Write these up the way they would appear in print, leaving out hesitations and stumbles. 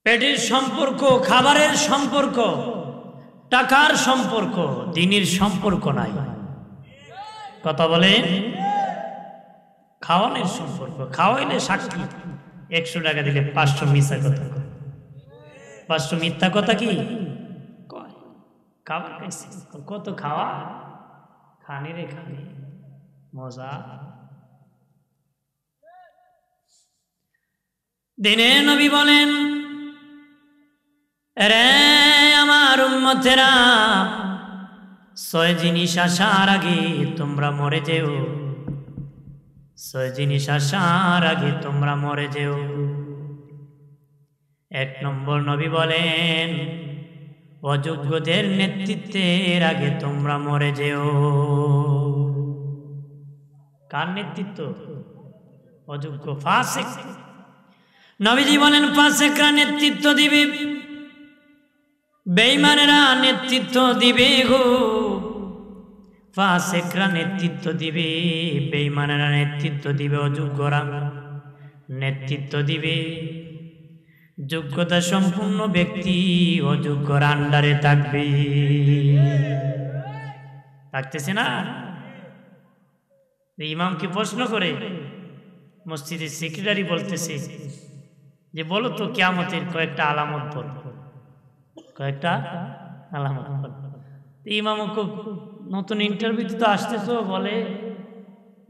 পেটের সম্পর্ক, খাবারের সম্পর্ক, টাকার সম্পর্ক, দিনের সম্পর্ক নাই। কথা বলেন, খাওয়ানোর সম্পর্ক, খাওয়াইলে সাক্ষী 100 টাকা দিলে 500 মিথ্যা কথা, 500 মিথ্যা কথা কি খাবার খাইছি, কত খাওয়া খানি রে খানি মজা। দিনে নবী বলেন, রে আমার উম্মতেরা, 6 জিনিস আসার আগে তোমরা মরে যেও, 6 জিনিস আসার আগে তোমরা মরে যেও। 1 নম্বর নবী বলেন, অযোগ্যদের নেতৃত্বের আগে তোমরা মরে যেও। কার নেতৃত্ব? অযোগ্য, ফাসিক। নবীজি বলেন ফাসিকরা নেতৃত্ব দিবে, বেঈমানেরা নেতৃত্ব দিবে গো। ফাসিকরা নেতৃত্ব দিবে, বেঈমানেরা নেতৃত্ব দিবে, অযোগ্যরা নেতৃত্ব দিবে। যোগ্যতা সম্পূর্ণ ব্যক্তি অযোগ্যর আন্ডারে থাকবে, থাকতেছে না? ইমামকে প্রশ্ন করে মসজিদের সেক্রেটারি বলতেছে যে বলো তো কিয়ামতের কয়েকটা আলামত বল, কয়েকটা আলামত বল। ইমামও খুব নতুন ইন্টারভিউতে তো আসতেছো, বলে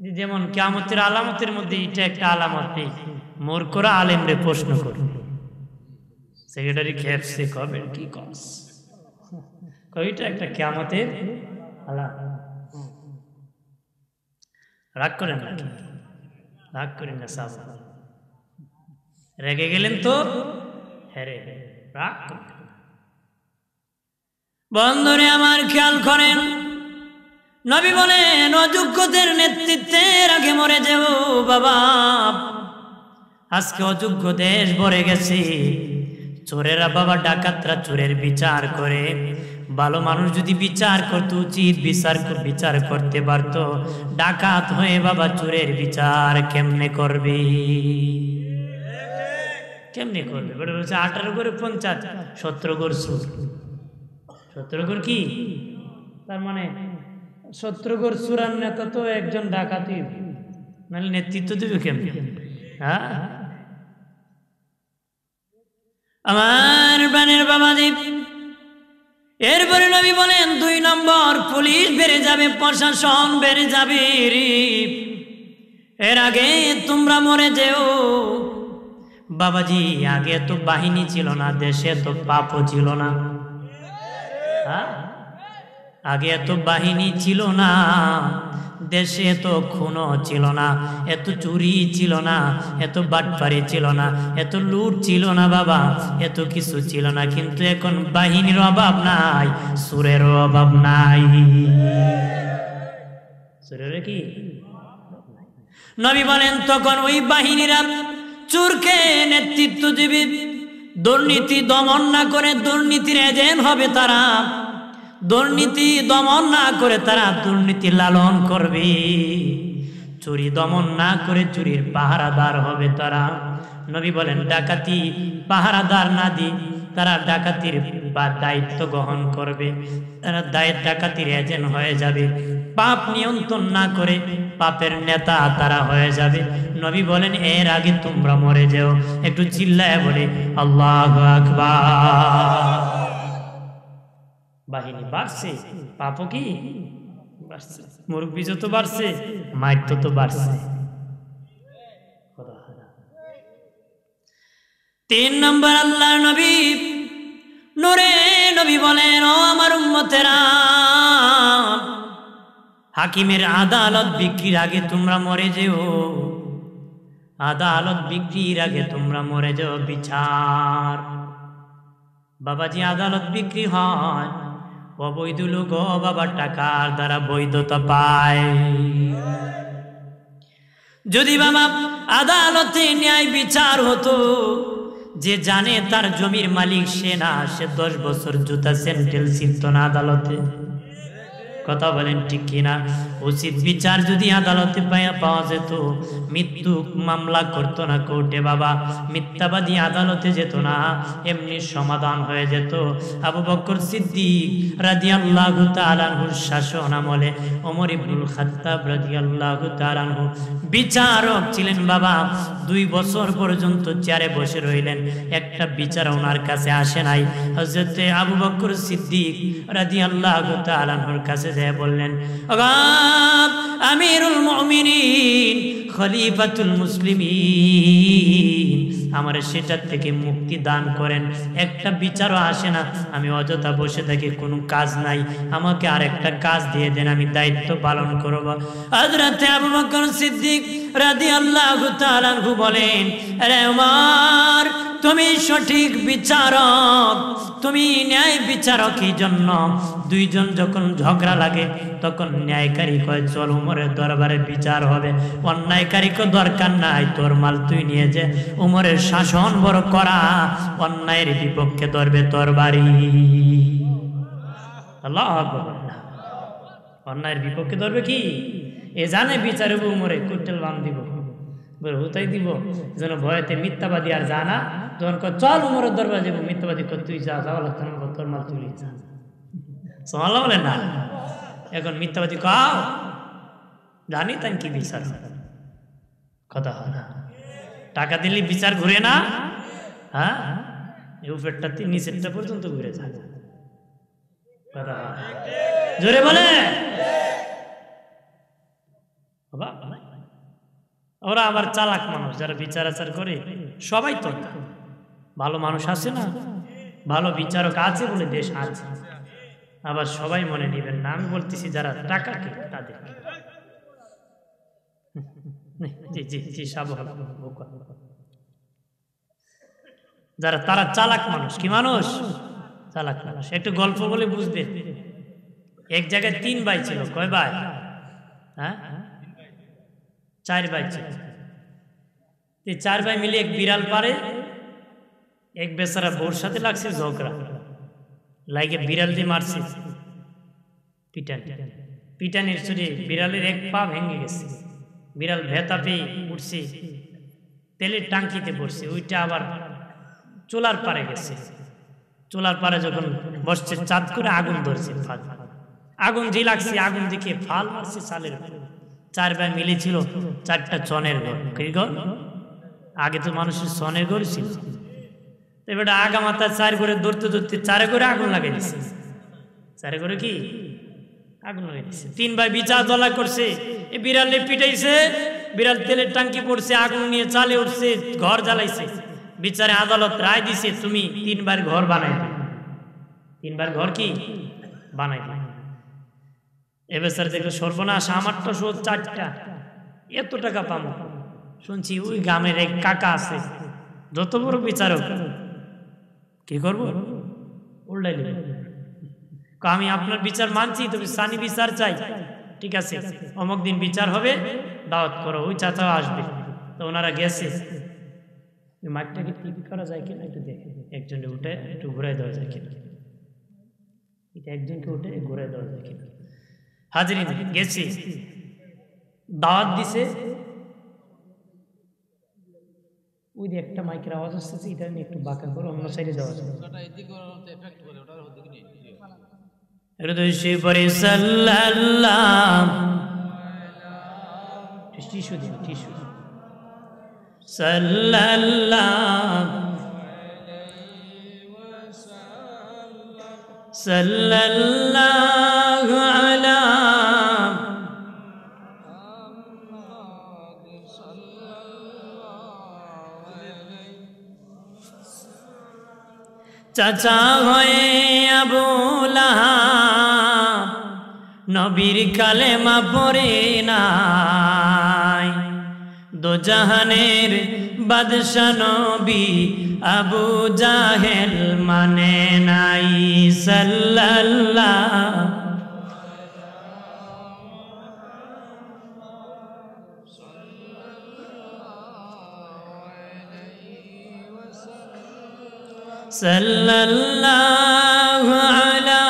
যে যেমন কিয়ামতের আলামতের মধ্যে এটা একটা আলামত নেই, মূর্খরা আলেমরে প্রশ্ন করো। সেক্রেটারি খেপসে কবে কি কস, কইটা একটা কিয়ামতের আলামত। রাগ করেন না, রাগ করেন না সাহেব, রেগে গেলেন তো হেরে, রাগ করেন। বন্ধুরে আমার খেয়াল করেন, নবী বলেন অযোগ্যদের নেতৃত্বের আগে মরে যাও বাবা। আজকে অযোগ্য দেশ ভরে গেছে, চোরেরা বাবা, ডাকাতরা চোরের বিচার করে। ভালো মানুষ যদি বিচার করতে, উচিত বিচার করতে পারত, ডাকাত হয়ে বাবা চোরের বিচার কেমনে করবে? কেমনে করবে? 18 করে 50, 17 করে চোর, 17 করে কি? তার মানে 17 করে চোরার নেতা তো একজন ডাকাতই, নাহলে নেতৃত্ব দেবে কেমনে? হ্যাঁ আমার প্রাণের বাবাজি। এরপরে নবী বলেন 2 নম্বর, পুলিশ বেড়ে যাবে, প্রশাসন বেড়ে যাবে। এর আগে তোমরা মরে যেও বাবাজি। আগে তো বাহিনী ছিল না, দেশে তো পাপও ছিল না। আগে এত বাহিনী ছিল না, দেশে এত খুনও ছিল না, এত চুরি ছিল না, এত বাটপারি ছিল না, এত লুট ছিল না বাবা, এত কিছু ছিল না। কিন্তু এখন বাহিনীর অভাব নাই, সুরেরও অভাব নাই। সুরের কি? নবী বলেন তখন ওই বাহিনীরা চোরকে নেতৃত্ব দিবে, দুর্নীতি দমন না করে দুর্নীতির এজেন্ট হবে তারা, দুর্নীতি দমন না করে তারা দুর্নীতি লালন করবে, চুরি দমন না করে চুরির পাহারাদার হবে তারা। নবী বলেন ডাকাতি পাহারাদার না দি তারা ডাকাতির দায়িত্ব গ্রহণ করবে, তারা ডাকাতির এজেন্ট হয়ে যাবে। পাপ নিয়ন্ত্রণ না করে পাপের নেতা তারা হয়ে যাবে। নবী বলেন এর আগে তোমরা মরে যাও। একটু চিল্লায় বলে আল্লাহু আকবার। বাহিনী বাড়ছে, পাপও কি বাড়ছে, মুরব্বি যত বাড়ছে মাইট তো বাড়ছে। 3 নম্বর আল্লাহর নবী নূরে নবী বলেন ও আমার উম্মতেরা, হাকিমের আদালত বিক্রির আগে তোমরা মরে যেও, আদালত বিক্রির আগে তোমরা মরে যাও। বিচার বাবাজি, আদালত বিক্রি হয়, অবৈধ লোক বাবা টাকার দ্বারা বৈধতা পায়। যদি বাবা আদালতে ন্যায় বিচার হতো, যে জানে তার জমির মালিক সে না, সে 10 বছর জুতা স্যান্ডেল ছিঁড়ত না আদালতে। কথা বলেন ঠিক কিনা? উচিত বিচার যদি আদালতে পাওয়া যেত, মৃত্যু মামলা করতো না কোর্টে বাবা, মিথ্যাবাদী আদালতে যেত না, এমনি সমাধান হয়ে যেত। আবু বকর সিদ্দিক রাদিয়াল্লাহু তাআলা আনহুর শাসন আমলে ওমর ইবনুল খাত্তাব রাদিয়াল্লাহু তাআলা আনহু বিচারক ছিলেন বাবা। 2 বছর পর্যন্ত চেয়ারে বসে রইলেন, একটা বিচার ওনার কাছে আসে নাই। হযরত আবু বকর সিদ্দিক রাদিয়াল্লাহু তাআলা আনহুর কাছে যেয়ে বললেন, আমিরুল মুমিনিন, খলিফাতুল মুসলিমিন, আমার সেটার থেকে মুক্তি দান করেন। একটা বিচারও আসে না, আমি অযথা বসে থাকি, কোনো কাজ নাই, আমাকে আর একটা কাজ দিয়ে দেন, আমি দায়িত্ব পালন করব। হযরত আবু বকর সিদ্দিক রাদিয়াল্লাহু তাআলা আনহু বলেন, আরে ওমর, তুমি সঠিক বিচারক, তুমি ন্যায় বিচারক। এই জন্য 2 জন যখন ঝগড়া লাগে তখন ন্যায়কারী কয়, চল উমরের দরবারে বিচার হবে। অন্যায়কারীকে দরকার নাই, তোর মাল তুই নিয়ে যে। উমরের শাসন বড় করা, অন্যায়ের বিপক্ষে ধরবে তোর বাড়ি। আল্লাহু আকবার। অন্যায়ের বিপক্ষে ধরবে কি? এ জানে বিচার হবে উমরে, কুট্টেল বাম দিব, হুতাই দিব, যেন ভয়েতে মিথ্যাবাদী আর জানা, যখন চল উমরের দরবারে যাবো, মিথ্যাবাদী কর, তুই যা, যাওয়া লাগতো না, তোর মাল তুই যা। সুবহানাল্লাহ বলে না? এখন মিথ্যাবাদী কাও জানি তাই কি বিচার কথা হয় না। টাকা দিলে বিচার ঘুরে না, হ্যাঁ, উপরেরটা নিচেরটা পর্যন্ত ঘুরে যায়। কথা হয় জোরে বলে বাবা। ওরা আবার চালাক মানুষ, যারা বিচার আচার করে, সবাই তো ভালো মানুষ আছে না, ভালো বিচারক আছে বলে দেশ আছে। আবার সবাই মনে নেবেন না, আমি বলতেছি যারা টাকা কে তাদের। যারা তারা চালাক মানুষ। কি মানুষ? চালাক মানুষ। একটু গল্প বলে বুঝবে। এক জায়গায় 3 ভাই ছিল। কয় ভাই? হ্যাঁ, 4 ভাই ছিল। 4 ভাই মিলে এক বিড়াল পারে। এক বেচারা বউর সাথে লাগছে ঝগড়া, লাগে বিড়াল দিয়ে মারছে, পিটানির ছুরি বিড়ালের এক পা ভেঙে গেছে। বিড়াল ভেতা পেয়ে উঠছে, তেলের টাঙ্কিতে পড়ছে, ওইটা আবার চুলার পারে গেছে। চুলার পারে যখন বসছে, চাঁদ করে আগুন ধরছে, আগুন যে লাগছে, আগুন দিকে ফাল মারছে চালের। 4 ভাই মিলেছিল 4টা চনের ঘর। কি ঘর? আগে তো মানুষের চনের ঘর ছিল। এবার আগা মাথা 4 করে ধরতে ধরতে 4 করে আগুন লাগাই দিচ্ছে। 4 করে কি আগুন লাগাই দিচ্ছে। 3 ভাই বিচার জ্বলা করছে, এই বিড়ালে পিটাইছে, বিড়াল তেলের টাঙ্কি পড়ছে, আগুন নিয়ে চালে উঠছে, ঘর জ্বালাইছে। বিচারে আদালত রায় দিছে, তুমি 3 বার ঘর বানাই দিবে। 3 বার ঘর কি বানাই দিবে। এবার স্যার দেখলো সর্বনাশ, আমারটা শুধু 4টা, এত টাকা পাবো। শুনছি ওই গ্রামের এক কাকা আছে, যত বড় বিচারক, কি করবো উল্টাই দিল। আমি আপনার বিচার মানছি, তবে সানি বিচার চাই। ঠিক আছে, অমুক দিন বিচার হবে, দাওয়াত করো, ওই চাচাও আসবে। তো ওনারা গেছে, মাঠটাকে ঠিক করা যায় কিনা একটু দেখে, একজনে উঠে একটু ঘুরাই দেওয়া যায় কিনা, এটা একজনকে উঠে ঘুরাই দেওয়া যায় কিনা। হাজিরিন গেছি, দাওয়াত দিছে। ওই যে একটা মাইকের আওয়াজ আসছে, এটা নিয়ে একটু বাঁকা করে অন্য সাইডে যাওয়া যায়। টিস্যু দিন, টিস্যু। সাল্লাল্লাহু আলা চাচা হয়ে আবু লাহাব নবীর কালেমা পড়ে নাই, দোজাহানের বাদশা নবী আবু জাহেল মানে নাই। সাল্লাল্লাহু সাল্লাল্লাহু আলা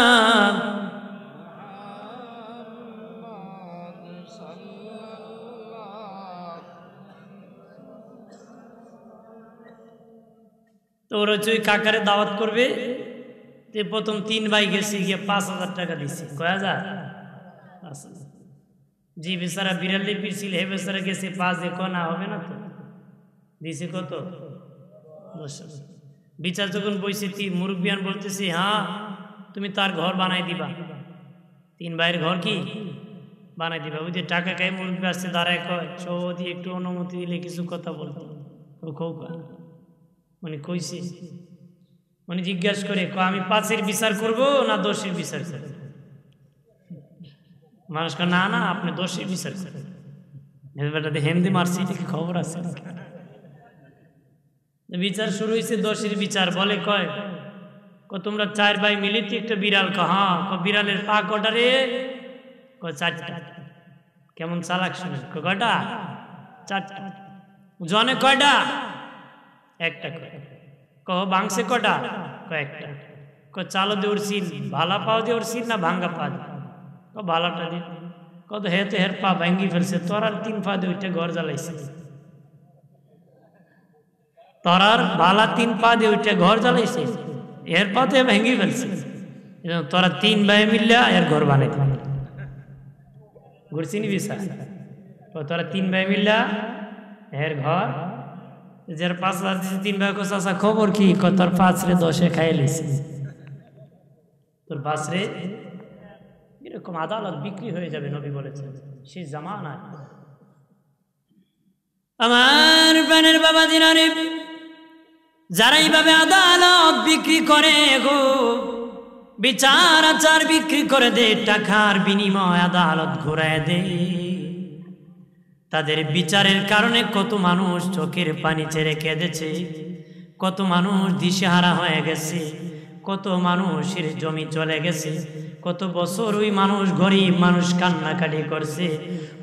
তো ওরা হচ্ছে ওই কাকারে দাওয়াত করবে, প্রথম 3 ভাই গেছি, গিয়ে 5,000 টাকা দিচ্ছে। কয় হাজার? জি বেচারা বিড়ালি পিছিল, হে বেচারা গেছে 5 দিয়ে, না হবে না তো, দিছে কত? 10,000। বিচার যখন বইছে, মুরব্বিয়ান বলতেছি, হ্যাঁ তুমি তার ঘর বানাই দিবা, 3 ভাইয়ের ঘর কি বানাই দিবা। ওই যে টাকা খাই মুরব্বি আসছে, দাঁড়ায় কয় সৌদি একটু অনুমতি দিলে কিছু কথা বলতো। উনি কইছে, উনি জিজ্ঞাসা করে, আমি 5-এর বিচার করব না 10-এর বিচার করব? মানুষ কয় না না, আপনি 10-এর বিচার করেন। বেটাতে হেমদি মারছি, কি খবর আছে? বিচার শুরু হয়েছে, 10-এর বিচার। বলে কয় তোমরা 4 ভাই মিলে একটা বিড়াল, হ্যাঁ বিড়ালের পা কটা রে? 4টা। কেমন চালাক শুনে, কয়টা? 4টা। জনে কয়টা? 1টা। কহ ভাঙছে কটা? কয়েকটা। চালো দিয়ে উড়ছিল, ভালা পাও দিয়ে উড়ছিল না ভাঙ্গা পা দিয়ে? ভালাটা দিয়ে। কত হেতে হের পা ভাঙ্গি ফেলছে, তোর আর 3 পা দিয়ে ওইটা ঘর জ্বালাইছে। তোর আর ভালা 3 পা দিয়ে ওইটা ঘর জ্বালাইছে, এর পা দিয়ে ভেঙ্গি ফেলছে। তোরা 3 ভাই মিললে এর ঘর বানাইতে ঘুরছি নি বিচার। তোরা 3 ভাই মিললা এর ঘর, যার 5,000 দিচ্ছে 3 ভাই কো চাচা খবর কি? তোর 5-রে 10-এ খাইয়ে লিছে, তোর 5-রে। এরকম আদালত বিক্রি হয়ে যাবে, নবী বলেছেন, সেই জামানা। আমার প্রাণের বাবা দিনারে, যারা এইভাবে আদালত বিক্রি করে গো, বিচার আচার বিক্রি করে দে, টাকার বিনিময় আদালত ঘুরায় দে, তাদের বিচারের কারণে কত মানুষ চোখের পানি ছেড়ে কেঁদেছে, কত মানুষ দিশেহারা হয়ে গেছে, কত মানুষের জমি চলে গেছে, কত বছর ওই মানুষ, গরিব মানুষ কান্নাকাটি করছে।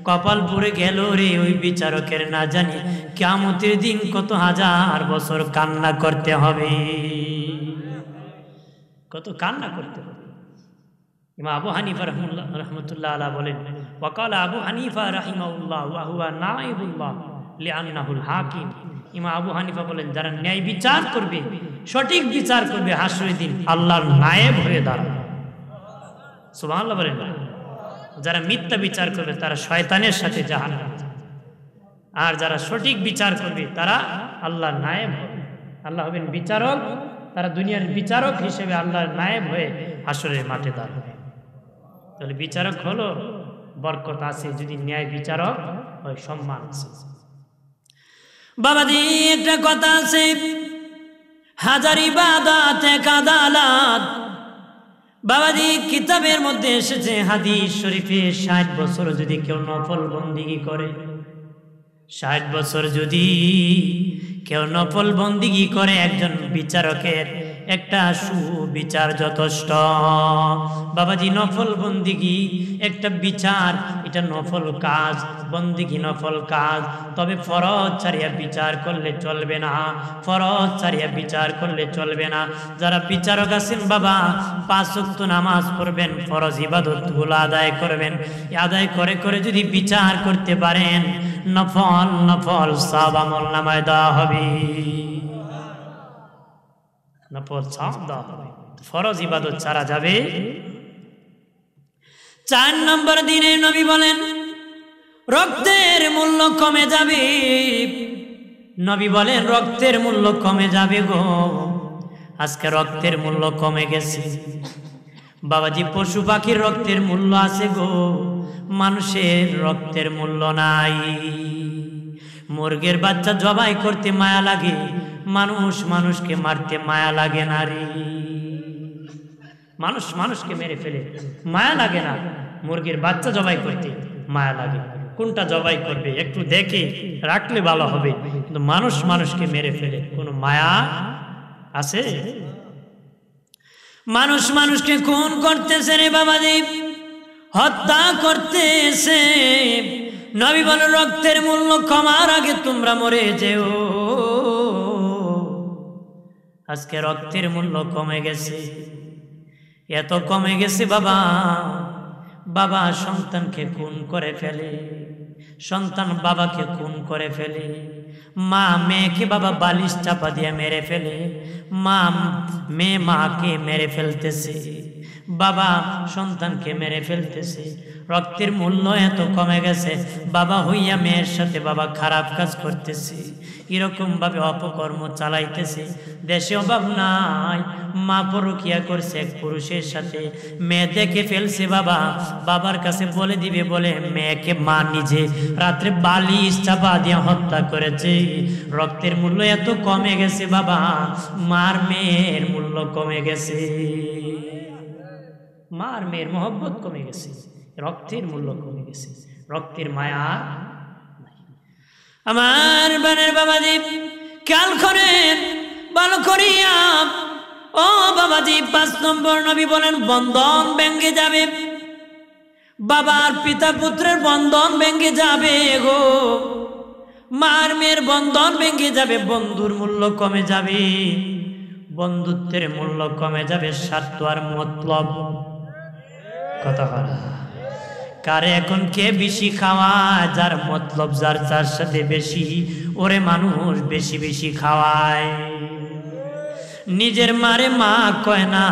কপাল পুড়ে গেল রে ওই বিচারকের, না জানি কিয়ামতের দিন কত হাজার বছর কান্না করতে হবে, কত কান্না করতে হবে। ইমাম আবু হানিফা রাহমাতুল্লাহ আলাইহি বলেন, ওয়াকালা আবু হানিফা রাহিমাহুল্লাহ ওয়া হুয়া নাইবুল্লাহ লিআন্নাহুল হাকিম। ইমাম আবু হানিফা বলেন, যারা ন্যায় বিচার করবে, সঠিক বিচার করবে, হাসরের দিন আল্লাহর নায়েব হয়ে দাঁড়াবে। সুবহানাল্লাহ বলেন। যারা মিথ্যা বিচার করবে তারা শয়তানের সাথে জাহান্নামে যাবে, আর যারা সঠিক বিচার করবে তারা আল্লাহর নায়েব হবে। আল্লাহ হবেন বিচারক, তারা দুনিয়ার বিচারক হিসেবে আল্লাহর নায়েব হয়ে হাসরের মাঠে দাঁড়াবে। তাহলে বিচারক হলো বরকত আছে, যদি ন্যায় বিচারক হয় সম্মান আছে। বাবাজি একটা কথা আছে, হাজার ইবাদত এক আদালত। বাবাজি কিতাবের মধ্যে এসেছে, হাদিস শরীফে, 60 বছর যদি কেউ নফল বন্দিগি করে, 60 বছর যদি কেউ নফল বন্দিগি করে, একজন বিচারকের একটা সুবিচার যথেষ্ট। বাবাজি নফল বন্দিগি একটা বিচার, এটা নফল কাজ, বন্দিগি নফল কাজ। তবে ফরজ ছাড়িয়া বিচার করলে চলবে না, ফরজ ছাড়িয়া বিচার করলে চলবে না। যারা বিচারক আছেন বাবা, 5 ওয়াক্ত নামাজ পড়বেন, ফরজ ইবাদতগুলো আদায় করবেন, আদায় করে করে যদি বিচার করতে পারেন, নফল নফল সওয়াব আমল নামায় দেওয়া হবে, নফল সওয়াব দেওয়া হবে। ফরজ ইবাদত ছাড়া যাবে। 4 নম্বর দিনে নবী বলেন, রক্তের মূল্য কমে যাবে। নবী বলেন রক্তের মূল্য কমে যাবে গো। আজকে রক্তের মূল্য কমে গেছে বাবাজি। পশু পাখির রক্তের মূল্য আছে গো, মানুষের রক্তের মূল্য নাই। মুরগির বাচ্চা জবাই করতে মায়া লাগে, মানুষ মানুষকে মারতে মায়া লাগে না রে। মানুষ মানুষকে মেরে ফেলে মায়া লাগে না, মুরগির বাচ্চা জবাই করতে মায়া লাগে। কোনটা জবাই করবে একটু দেখে রাখলে ভালো হবে, কিন্তু মানুষ মানুষকে মেরে ফেলে কোনো মায়া আছে? মানুষ মানুষকে খুন করতেছে রে বাবাজি, হত্যা করতেছে। নবী বলে রক্তের মূল্য কমার আগে তোমরা মরে যেও। আজকে রক্তের মূল্য কমে গেছে, এত কমে গেছে বাবা, বাবা সন্তানকে খুন করে ফেলে, সন্তান বাবাকে খুন করে ফেলে, মা মেয়েকে বাবা বালিশ চাপা দিয়ে মেরে ফেলে, মেয়ে মাকে মেরে ফেলতেছে, বাবা সন্তানকে মেরে ফেলতেছে। রক্তের মূল্য এত কমে গেছে, বাবা হইয়া মেয়ের সাথে বাবা খারাপ কাজ করতেছে, এরকম ভাবে অপকর্ম চালাইতেছে। দেশে অভাব নাই, মা পরকিয়া করছে এক পুরুষের সাথে, মেয়ে দেখে ফেলছে, বাবা বাবার কাছে বলে দিবে বলে মেয়েকে মা নিজে রাত্রে বালিশ চাপা দিয়ে হত্যা করেছে। রক্তের মূল্য এত কমে গেছে বাবা, মার মেয়ের মূল্য কমে গেছে, মার মেয়ের মহব্বত কমে গেছে, রক্তের মূল্য কমে গেছে, রক্তের মায়া। আমার বানের বাবাজি খেয়াল করেন ভালো করিয়া, ও বাবাজি 5 নম্বর নবী বলেন বন্ধন ভেঙে যাবে, বাবার পিতা পুত্রের বন্ধন ভেঙে যাবে গো, মার মেয়ের বন্ধন ভেঙে যাবে, বন্ধুর মূল্য কমে যাবে, বন্ধুত্বের মূল্য কমে যাবে, স্বার্থ আর মতলব কথা বলা। কারে এখন কে বেশি খাওয়ায়, যার মতলব যার যার সাথে বেশি, ওরে মানুষ বেশি বেশি খাওয়ায়। নিজের মারে মা কয় না,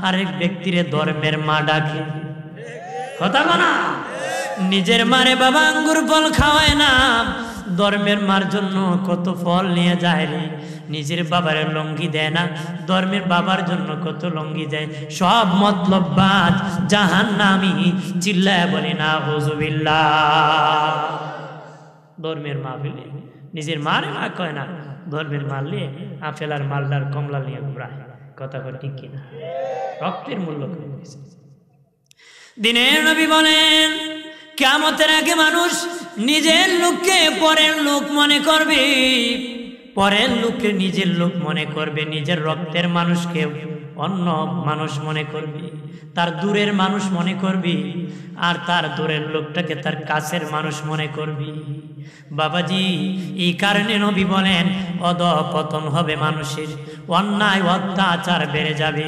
আরেক ব্যক্তিরে ধর্মের মা ডাকে কথা বলা। নিজের মারে বাবা আঙ্গুর ফল খাওয়ায় না, ধর্মের মার জন্য কত ফল নিয়ে যায় রে। নিজের বাবার লঙ্গি দেয় না, ধর্মের বাবার জন্য কত লঙ্গি দেয়। সব মতলববাজ জাহান্নামী, চিল্লায় বলি না হুজুবিল্লাহ। ধর্মের মা বলে নিজের মারে মা কয় না, ধর্মের মাল নিয়ে আপেল আর মালদার কমলা নিয়ে ঘুরায় কথা কয় ঠিক কিনা। রক্তের মূল্য কমে গেছে। দিনের নবী বলেন কিয়ামতের আগে মানুষ নিজের লোককে পরের লোক মনে করবে, পরের লোককে নিজের লোক মনে করবে, নিজের রক্তের মানুষকে অন্য মানুষ মনে করবে, তার দূরের মানুষ মনে করবে, আর তার দূরের লোকটাকে তার কাছের মানুষ মনে করবে। বাবাজি এই কারণে নবী বলেন অধঃপতন হবে মানুষের, অন্যায় অত্যাচার বেড়ে যাবে।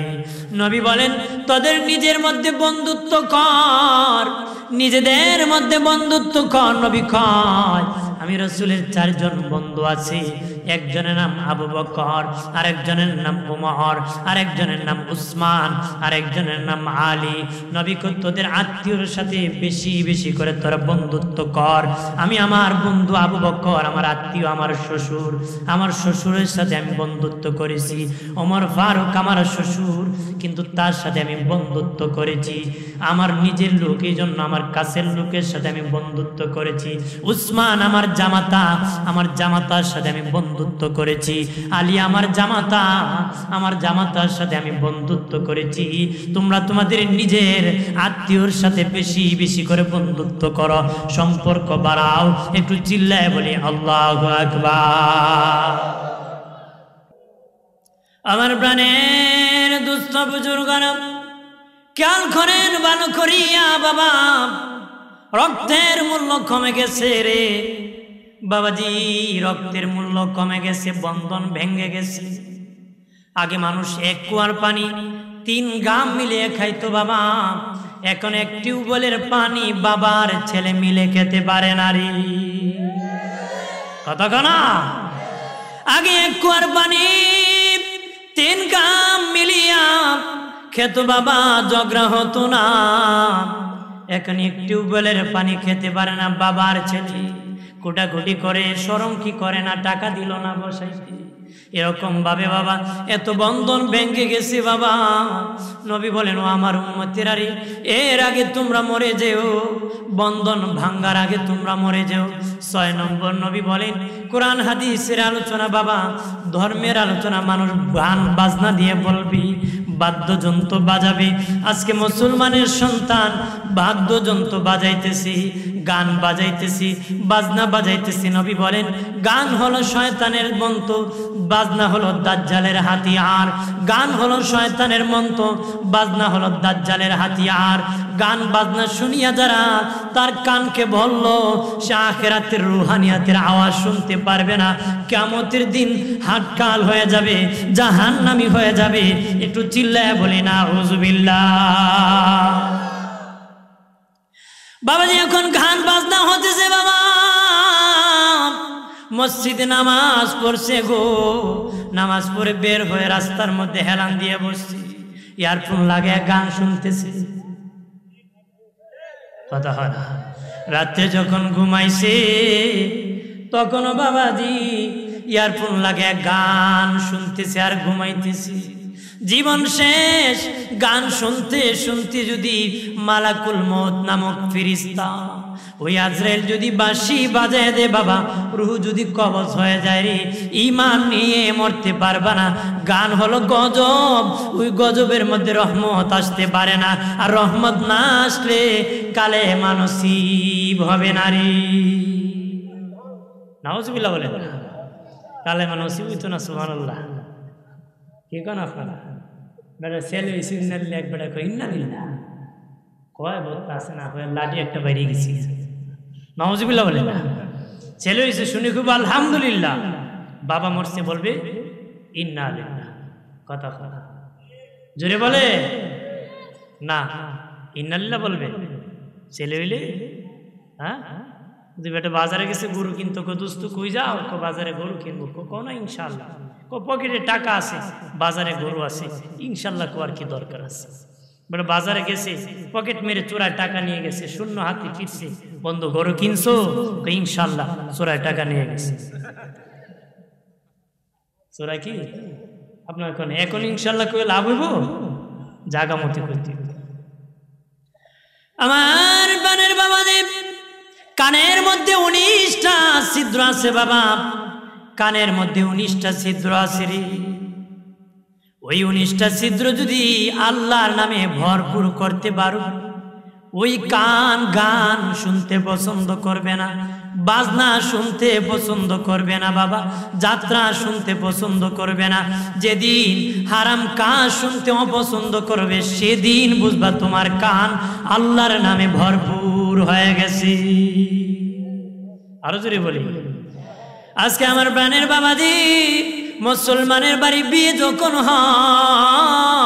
নবী বলেন তোদের নিজের মধ্যে বন্ধুত্ব কর, নিজেদের মধ্যে বন্ধুত্ব কর। নবী কয় আমি রাসূলের 4 জন বন্ধু আছে, একজনের নাম আবু বকর, আরেকজনের নাম উমর, আরেকজনের নাম উসমান, আরেকজনের নাম আলী। নবী কয় তোদের আত্মীয়র সাথে বেশি বেশি করে তোরা বন্ধুত্ব কর। আমি আমার বন্ধু আবু বকর আমার আত্মীয়, আমার শ্বশুর, আমার শ্বশুরের সাথে আমি বন্ধুত্ব করেছি। ওমর ফারুক আমার শ্বশুর, কিন্তু তার সাথে আমি বন্ধুত্ব করেছি। আমার নিজের লোক, এই জন্য আমার কাছের লোকের সাথে আমি বন্ধুত্ব করেছি। উসমান আমার জামাতা, আমার জামাতার সাথে আমি বন্ধুত্ব করেছি। আলী আমার জামাতা, আমার জামাতার সাথে আমি বন্ধুত্ব করেছি। তোমরা তোমাদের নিজের আত্মীয়র সাথে বেশি বেশি করে বন্ধুত্ব করো, সম্পর্ক বাড়াও। একটু চিল্লায় বলি আল্লাহু আকবার। আমার প্রাণের দুস্থ বুজুর্গরা খেয়াল করেন ভালো করিয়া, বাবা রক্তের মূল্য কমে গেছে রে বাবাজি, রক্তের মূল্য কমে গেছে, বন্ধন ভেঙে গেছে। আগে মানুষ 1 কুয়ার পানি 3 গ্রাম মিলিয়ে খাইতো বাবা, এখন 1 টিউবওয়েলের পানি বাবার ছেলে মিলে খেতে পারে না রে কথা কনা। আগে 1 কুয়ার পানি 3 গ্রাম মিলিয়া খেত বাবা, ঝগড়া হতো না। এখন 1 টিউবওয়েলের পানি খেতে পারে না বাবার ছেলে, কোটাকুটি করে, শরম কি করে না, টাকা দিল না বসাইতে। এরকম ভাবে বাবা এত বন্ধন ভেঙে গেছে বাবা। নবী বলেন ও আমার উম্মতেরা রে, এর আগে তোমরা মরে যেও, বন্ধন ভাঙ্গার আগে তোমরা মরে যেও। 6 নম্বর নবী বলেন কোরআন হাদিসের আলোচনা বাবা, ধর্মের আলোচনা মানুষ গান বাজনা দিয়ে বলবি, বাদ্যযন্ত্র বাজাবে। আজকে মুসলমানের সন্তান বাদ্যযন্ত্র বাজাইতেছি, গান বাজাইতেছি, বাজনা বাজাইতেছি। নবী বলেন গান হলো শয়তানের মন্ত্র, বাজনা হলো দাজ্জালের হাতিয়ার। গান হলো শয়তানের মন্ত্র, বাজনা হলো দাজ্জালের হাতিয়ার। গান বাজনা শুনিয়া যারা তার কানকে বলল, সে আখিরাতের রুহানিয়াতের আওয়াজ শুনতে পারবে না, কিয়ামতের দিন হাটকাল হয়ে যাবে, জাহান্নামী হয়ে যাবে। একটু চিল্লায় বলি না আউযুবিল্লাহ। বাবাজি এখন গান বাজনা হতেছে বাবা, মসজিদে নামাজ পড়ছে গো, নামাজ পড়ে বের হয়ে রাস্তার মধ্যে হেলান দিয়ে বসছে, ইয়ারফোন লাগিয়ে গান শুনতেছে। কথা হয় না? রাত্রে যখন ঘুমাইছে তখনও বাবাজি ইয়ারফোন লাগিয়ে গান শুনতেছে আর ঘুমাইতেছে। জীবন শেষ, গান শুনতে শুনতে যদি মালাকুল মউত নামক ফেরেশতা ওই আজরাইল যদি বাঁশি বাজায় দে বাবা, রূহ যদি কবজ হয়ে যায় রে, ঈমান নিয়ে মরতে পারবা না। গান হলো গজব, ওই গজবের মধ্যে রহমত আসতে পারে না, আর রহমত না আসলে কালেমা নসিব হবে না রে। নাউজুবিল্লাহ বলেন, কালেমা নসিব হইতো না। সুবহানাল্লাহ। কি কোন আপনারা বেটা ছেলে সিগন্যাল এক বেটা কই না দিল না কয় বলতে আসে না হয় লাঠি একটা বাইরে গেছি। নাউজুবিল্লাহ বলে না। ছেলে হয়েছে শুনে খুব আলহামদুলিল্লাহ, বাবা মরছে বলবে ইন্না লিল্লাহ। কথা কথা জোরে বলে না, ইন্না লিল্লাহ বলবে। ছেলে হইলে হ্যাঁ, যদি বেটা বাজারে গেছে গরু কিনতো, কো দোস্ত কই যাও, কো বাজারে গরু কিনবো, কো না ইনশাআল্লাহ, কো পকেটে টাকা আছে, বাজারে গরু আছে, ইনশাআল্লাহ কো আর কি দরকার আছে। বেটা বাজারে গেছে, পকেট মেরে চোরায় টাকা নিয়ে গেছে, শূন্য হাতে ফিরছে, বন্ধু গরু কিনছো, কো ইনশাআল্লাহ, চোরায় টাকা নিয়ে গেছে। চোরা কি আপনার এখন ইনশাআল্লাহ কই লাভ হইব? জাগা মতে করতে। আমার বানের বাবাদেব কানের মধ্যে 19টা ছিদ্র আছে বাবা, কানের মধ্যে 19টা ছিদ্র আছে রে। ওই 19টা ছিদ্র যদি আল্লাহর নামে ভরপুর করতে পারো, ওই কান গান শুনতে পছন্দ করবে না, বাজনা শুনতে পছন্দ করবে না বাবা, যাত্রা শুনতে পছন্দ করবে না। যেদিন হারাম কাজ শুনতে অপছন্দ করবে, সেদিন বুঝবা তোমার কান আল্লাহর নামে ভরপুর হয়ে গেছে। আরো জোরে বলি, আজকে আমার প্রাণের বাবাজি মুসলমানের বাড়ি বিয়ে যখন হয়,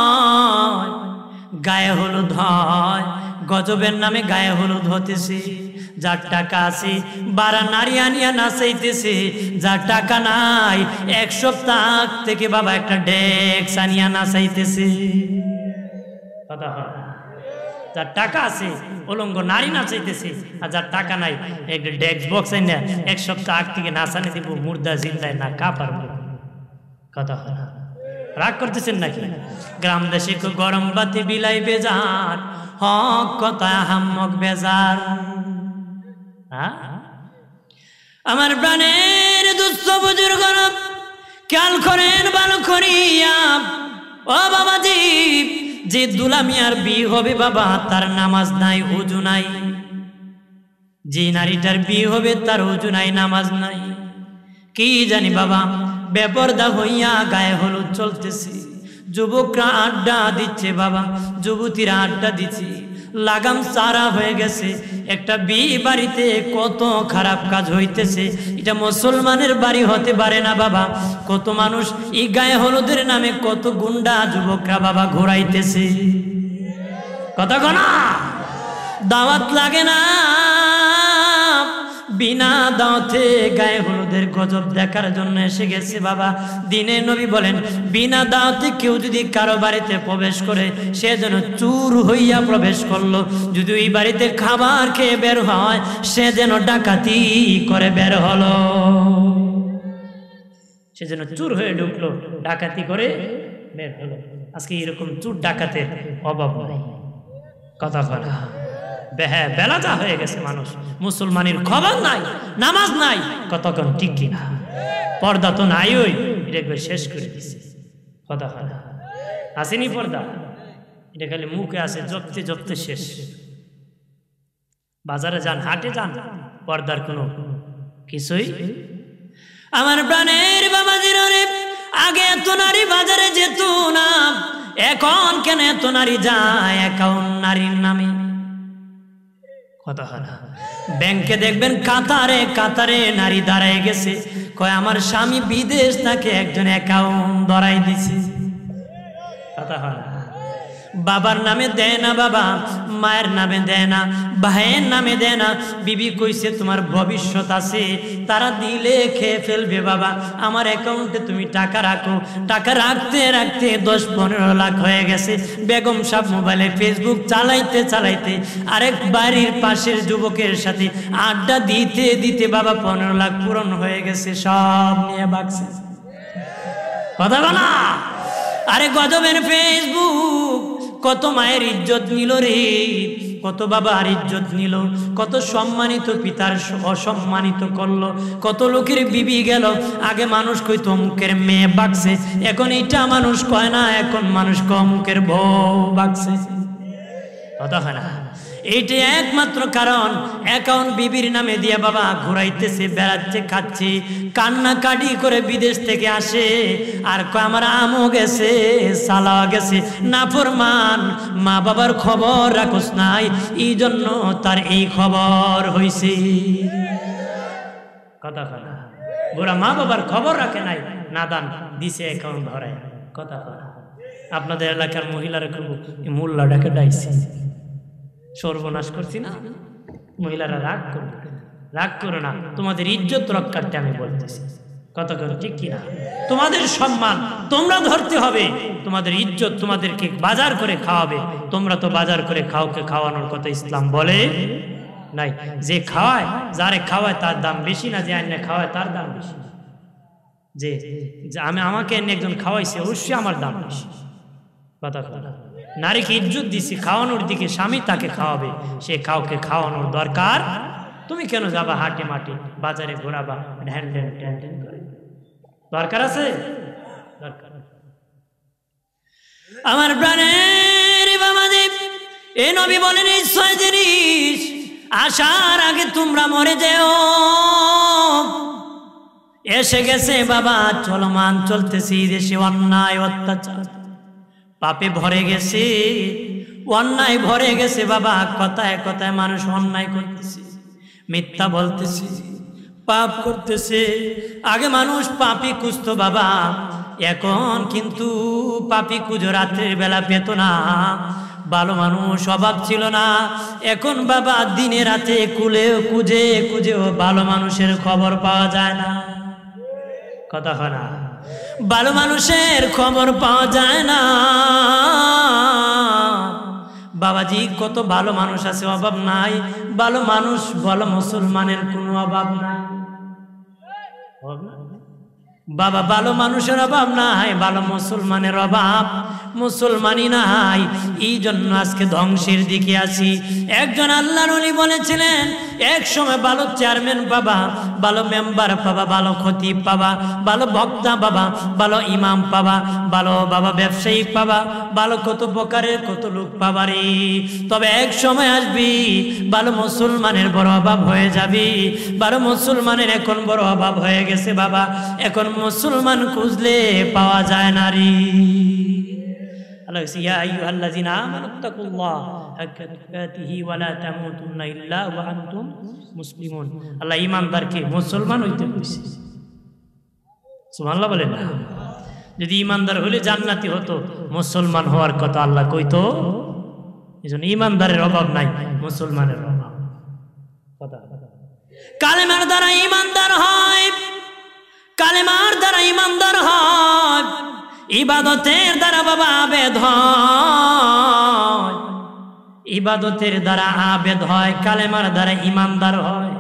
গায়ে হলুদ হয়, গজবের নামে গায়ে হলুদ হতেছে। যার টাকা আছে বারা নারী আনিয়া নাচাইতেছে, যার টাকা নাই 1 সপ্তাহ থেকে বাবা একটা ডেক্স আনিয়া নাচাইতেছে। কথা হয়? যার টাকা আছে উলঙ্গ নারী নাচাইতেছে, আর যার টাকা নাই একটা ডেক্স বক্স আইনা 1 সপ্তাহ আগ থেকে নাচানি দিব, মুর্দা জিন্দায় না কা পারবো। কথা হয়? রাগ করতেছেন নাকি? গ্রাম দেশে গরম বাতি বিলাই বেজার, হক কথা হাম্মক বেজার। আমার প্রাণের দুস্থ বুজুর্গ খেয়াল করেন ভালো করিয়া, ও বাবাজি, যে দুলামিয়ার বিয়ে হবে বাবা, তার নামাজ নাই ওযু নাই। যে নারীটার বিয়ে হবে তার ওযু নাই, নামাজ নাই। কি জানি বাবা, বেপরদা হইয়া গায়ে হলুদ চলতেছে, যুবকরা আড্ডা দিচ্ছে বাবা, যুবতীরা আড্ডা দিচ্ছে, লাগাম সারা হয়ে গেছে। একটা বিয়ে বাড়িতে কত খারাপ কাজ হইতেছে, এটা মুসলমানের বাড়ি হতে পারে না বাবা। কত মানুষ এই গায়ে হলুদের নামে কত গুন্ডা যুবকরা বাবা ঘোরাইতেছে। কথা কনা দাওয়াত লাগে না, বিনা দাওয়াতে গায়ে হলুদের গজব দেখার জন্য এসে গেছে বাবা। দিনে নবী বলেন, বিনা দাওয়াতে কেউ যদি কারো বাড়িতে প্রবেশ করে, সে যেন চুর হইয়া প্রবেশ করলো। যদি ওই বাড়িতে খাবার খেয়ে বের হয়, সে যেন ডাকাতি করে বের হলো। সে যেন চুর হয়ে ঢুকলো, ডাকাতি করে বের হলো। আজকে এরকম চুর ডাকাতের অভাব নাই। কথা কথা বেলাজা হয়ে গেছে মানুষ, মুসলমানের খবর নাই, নামাজ নাই, কতক্ষণ ঠিক কিনা, পর্দা তো নাই, ওই এটা শেষ করে দিছে। কথা কথা আসেনি পর্দা, এটা খালি মুখে আছে, জপতে জপতে শেষ। বাজারে যান, হাটে যান, পর্দার কোনো কিছুই। আমার প্রাণের বাবাজির আগে এত নারী বাজারে যেত না, এখন কেন এত নারী যায় একাউন্ট নারীর নামে? কথা হয় না? ব্যাংকে দেখবেন কাতারে কাতারে নারী দাঁড়ায় গেছে, কয় আমার স্বামী বিদেশ তাকে একজন অ্যাকাউন্ট ধরাই দিছে। কথা হয় না? বাবার নামে দেয় না বাবা, মায়ের নামে দেয় না, ভাইয়ের নামে দেয় না। বিবি কইছে তোমার ভবিষ্যৎ আছে, তারা দিলে খেয়ে ফেলবে বাবা, আমার অ্যাকাউন্টে তুমি টাকা রাখো। টাকা রাখতে রাখতে 10-15 লাখ হয়ে গেছে। বেগম সাহেব মোবাইলে ফেসবুক চালাইতে চালাইতে আরেক বাড়ির পাশের যুবকের সাথে আড্ডা দিতে দিতে বাবা 15 লাখ পূরণ হয়ে গেছে, সব নিয়ে ভাগছে। কথা বলা, আরে গজবের ফেসবুক কত মায়ের ইজ্জত নিল রে, কত বাবার ইজ্জত নিল, কত সম্মানিত পিতার অসম্মানিত করলো, কত লোকের বিবি গেল। আগে মানুষ কইতো অমুকের মেয়ে বাগছে, এখন এটা মানুষ কয় না, এখন মানুষ অমুকের বউ বাগছে। কথা হয় না? এইটা একমাত্র কারণ অ্যাকাউন্ট বিবির নামে দিয়ে বাবা ঘুরাইতেছে, বেড়াচ্ছে, খাচ্ছে, কান্নাকাটি করে বিদেশ থেকে আসে আর আমার আমও গেছে, সালাও গেছে, নাফরমান, মা বাবার খবর রাখোস নাই, এই জন্য তার এই খবর হইছে। কথা হয় না? বুড়া মা বাবার খবর রাখে নাই, নাদান দিছে অ্যাকাউন্ট ধরায়। কথা হয়? আপনাদের এলাকার মহিলারা করবো মোল্লাটাকে ডাইছে, সর্বনাশ করছি না। মহিলারা রাগ করবে, রাগ করো না, তোমাদের ইজ্জত রক্ষার্থে আমি বলতেছি। কথা করো ঠিক কিনা? তোমাদের সম্মান তোমরা ধরতে হবে, তোমাদের ইজ্জত তোমাদেরকে বাজার করে খাওয়াবে। তোমরা তো বাজার করে খাওকে খাওয়ানোর কথা ইসলাম বলে নাই। যে খাওয়ায়, যারে খাওয়ায় তার দাম বেশি না, যে আইনে খাওয়ায় তার দাম বেশি। যে আমাকে এনে একজন খাওয়াইছে, অবশ্যই আমার দাম বেশি। কথা কথা, নারীকে ইজ্জত দিছি খাওয়ানোর দিকে, স্বামী তাকে খাওয়াবে, সে কাউকে খাওয়ানোর দরকার। তুমি কেন যাবা হাটে মাঠে বাজারে ঘোরাবা ঢ্যান ঢ্যান ঢ্যান ঢ্যান করে? দরকার আছে? দরকার। আমার প্রাণের বাবাদেব, এ নবী বলেন এই 6 জিনিস আসার আগে তোমরা মরে যেও। এসে গেছে বাবা, চলমান চলতেছে দেশে অন্যায় অত্যাচার, পাপে ভরে গেছে, অন্যায় ভরে গেছে বাবা। কথায় কথায় মানুষ অন্যায় করতেছে, মিথ্যা বলতেছে, পাপ করতেছে। আগে মানুষ পাপি খুঁজত বাবা, এখন কিন্তু পাপি খুঁজো রাত্রের বেলা পেত না। ভালো মানুষ অভাব ছিল না, এখন বাবা দিনে রাতে খুঁজে খুঁজেও ভালো মানুষের খবর পাওয়া যায় না। কথা হয় না? ভালো মানুষের খবর পাওয়া যায় না। বাবাজি কত ভালো মানুষ আছে, অভাব নাই। ভালো মানুষ, ভালো মুসলমানের কোনো অভাব নাই বাবা, ভালো মানুষের অভাব নাই, ভালো মুসলমানের অভাব মুসলমানই নাই। এই জন্য আজকে ধ্বংসের দিকে আছি। একজন আল্লাহর ওলি বলেছিলেন, এক সময় ভালো চেয়ারম্যান পাবা, ভালো মেম্বার পাবা, ভালো খতিব পাবা, ভালো বক্তা পাবা, ভালো ইমাম পাবা, ভালো বাবা ব্যবসায়ী পাবা, ভালো কত প্রকারের কত লোক পাবা রে। তবে এক সময় আসবি ভালো মুসলমানের বড় অভাব হয়ে যাবি। ভালো মুসলমানের এখন বড় অভাব হয়ে গেছে বাবা, এখন মুসলমান খুঁজলে পাওয়া যায় না রে। আল্লাহ বলেছে, ইয়া আইয়ুহাল্লাযিনা আমানুত্তাকুল্লাহ হাক্কা তুকাতিহি ওয়া লা তামুতুন্না ইল্লা ওয়া আনতুম মুসলিমুন। আল্লাহ ঈমানদারকে মুসলমান হইতে বলেছে। সুবহানাল্লাহ বলেন না? যদি ঈমানদার হলে জান্নাতি হতো, মুসলমান হওয়ার কথা আল্লাহ কইতো। এজন্য ঈমানদারের অভাব নাই, মুসলমানের অভাব। কথা কালেমার দ্বারা ঈমানদার হয়, কালেমার দ্বারা ঈমানদার হয়, ইবাদতের দ্বারা বাবা আবেদ হয়, ইবাদতের দ্বারা আবেদ হয়, কালেমার দ্বারা ঈমানদার হয়।